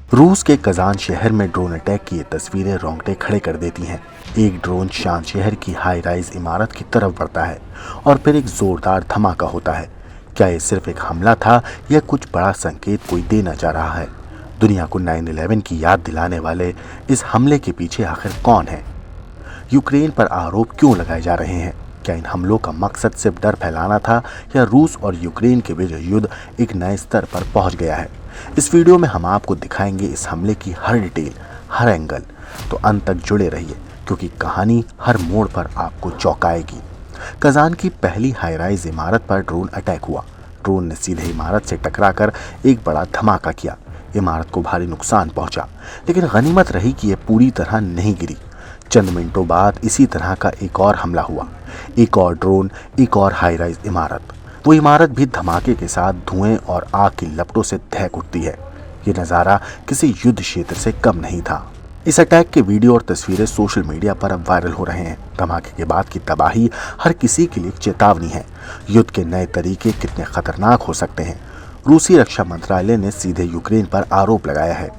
रूस के कजान शहर में ड्रोन अटैक की ये तस्वीरें रोंगटे खड़े कर देती हैं। एक ड्रोन शांत शहर की हाई राइज इमारत की तरफ बढ़ता है और फिर एक जोरदार धमाका होता है। क्या ये सिर्फ एक हमला था या कुछ बड़ा संकेत कोई देना चाह रहा है? दुनिया को 9/11 की याद दिलाने वाले इस हमले के पीछे आखिर कौन है? यूक्रेन पर आरोप क्यों लगाए जा रहे हैं? क्या इन हमलों का मकसद सिर्फ डर फैलाना था या रूस और यूक्रेन के बीच युद्ध एक नए स्तर पर पहुंच गया है? इस वीडियो में हम आपको दिखाएंगे इस हमले की हर डिटेल, हर एंगल। तो अंत तक जुड़े रहिए क्योंकि कहानी हर मोड़ पर आपको चौंकाएगी। कजान की पहली हाई राइज इमारत पर ड्रोन अटैक हुआ। ड्रोन ने सीधे इमारत से टकराकर एक बड़ा धमाका किया। इमारत को भारी नुकसान पहुंचा, लेकिन गनीमत रही कि यह पूरी तरह नहीं गिरी। चंद मिनटों बाद इसी तरह का एक और हमला हुआ। एक और ड्रोन, एक और हाई राइज इमारत। वो इमारत भी धमाके के साथ धुएं और आग की लपटों से दहक उठती है। ये नज़ारा किसी युद्ध क्षेत्र से कम नहीं था। इस अटैक के वीडियो और तस्वीरें सोशल मीडिया पर अब वायरल हो रहे हैं। धमाके के बाद की तबाही हर किसी के लिए चेतावनी है। युद्ध के नए तरीके कितने खतरनाक हो सकते हैं। रूसी रक्षा मंत्रालय ने सीधे यूक्रेन पर आरोप लगाया है।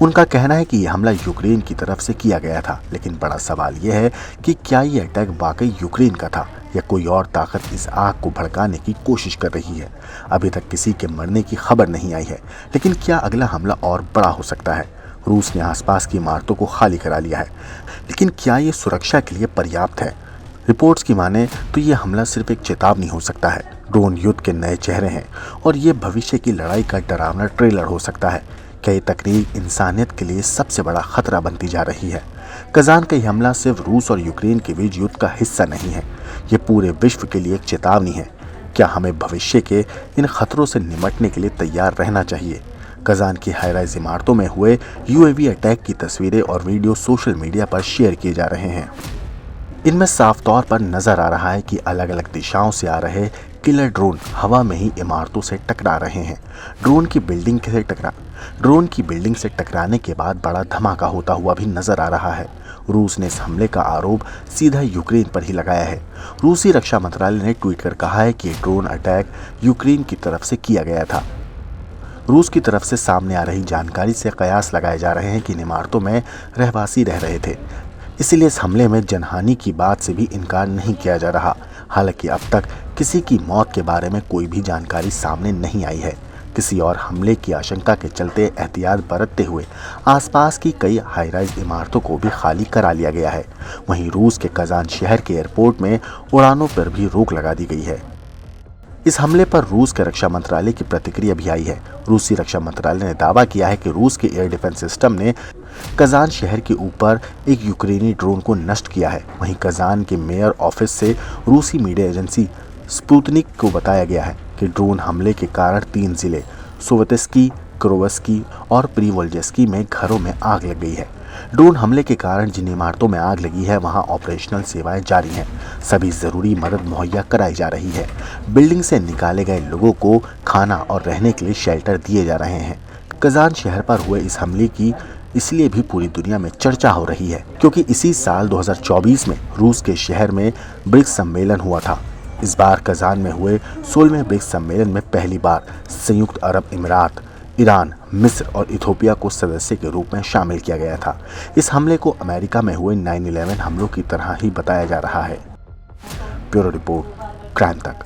उनका कहना है कि यह हमला यूक्रेन की तरफ से किया गया था, लेकिन बड़ा सवाल यह है कि क्या यह अटैक वाकई यूक्रेन का था या कोई और ताकत इस आग को भड़काने की कोशिश कर रही है। अभी तक किसी के मरने की खबर नहीं आई है, लेकिन क्या अगला हमला और बड़ा हो सकता है? रूस ने आसपास की इमारतों को खाली करा लिया है, लेकिन क्या ये सुरक्षा के लिए पर्याप्त है? रिपोर्ट्स की माने तो ये हमला सिर्फ एक चेतावनी हो सकता है। ड्रोन युद्ध के नए चेहरे हैं और ये भविष्य की लड़ाई का डरावना ट्रेलर हो सकता है। क्या ये तकनीक इंसानियत के लिए सबसे बड़ा खतरा बनती जा रही है? कजान का यह हमला सिर्फ रूस और यूक्रेन के बीच युद्ध का हिस्सा नहीं है, ये पूरे विश्व के लिए एक चेतावनी है। क्या हमें भविष्य के इन खतरों से निपटने के लिए तैयार रहना चाहिए? कजान की हाई राइज इमारतों में हुए यूएवी अटैक की तस्वीरें और वीडियो सोशल मीडिया पर शेयर किए जा रहे हैं। इनमें साफ तौर पर नजर आ रहा है कि अलग अलग दिशाओं से आ रहे किलर ड्रोन हवा में ही इमारतों से टकरा रहे हैं। ड्रोन की बिल्डिंग से टकराने के बाद बड़ा धमाका होता हुआ भी नजर आ रहा है। रूस ने इस हमले का आरोप सीधा यूक्रेन पर ही लगाया है। रूसी रक्षा मंत्रालय ने ट्वीट कर कहा है कि ड्रोन अटैक यूक्रेन की तरफ से किया गया था। रूस की तरफ से सामने आ रही जानकारी से कयास लगाए जा रहे हैं कि इन इमारतों में रहवासी रह रहे थे, इसीलिए इस हमले में जनहानि की बात से भी इनकार नहीं किया जा रहा। हालांकि अब तक किसी की मौत के बारे में कोई भी जानकारी सामने नहीं आई है। किसी और हमले की आशंका के चलते एहतियात बरतते हुए आसपास की कई हाई राइज इमारतों को भी खाली करा लिया गया है। वहीं रूस के कजान शहर के एयरपोर्ट में उड़ानों पर भी रोक लगा दी गई है। इस हमले पर रूस के रक्षा मंत्रालय की प्रतिक्रिया भी आई है। रूसी रक्षा मंत्रालय ने दावा किया है कि रूस के एयर डिफेंस सिस्टम ने कजान शहर के ऊपर एक यूक्रेनी ड्रोन को नष्ट किया है। वहीं कजान के मेयर ऑफिस से रूसी मीडिया एजेंसी स्पुतनिक को बताया गया है कि ड्रोन हमले के कारण 3 जिले सोवेत्स्की, क्रोवस्की और प्रिवोल्जेस्की में घरों में आग लग गई है। ड्रोन हमले के कारण जिन इमारतों में आग लगी है वहां ऑपरेशनल सेवाएं जारी हैं। सभी जरूरी मदद मुहैया कराई जा रही है। बिल्डिंग से निकाले गए लोगों को खाना और रहने के लिए शेल्टर दिए जा रहे हैं। कजान शहर पर हुए इस हमले की इसलिए भी पूरी दुनिया में चर्चा हो रही है क्योंकि इसी साल 2024 में रूस के शहर में ब्रिक्स सम्मेलन हुआ था। इस बार कजान में हुए 16वें ब्रिक्स सम्मेलन में पहली बार संयुक्त अरब अमीरात, ईरान, मिस्र और इथोपिया को सदस्य के रूप में शामिल किया गया था। इस हमले को अमेरिका में हुए 9/11 हमलों की तरह ही बताया जा रहा है। ब्यूरो रिपोर्ट, क्राइम तक।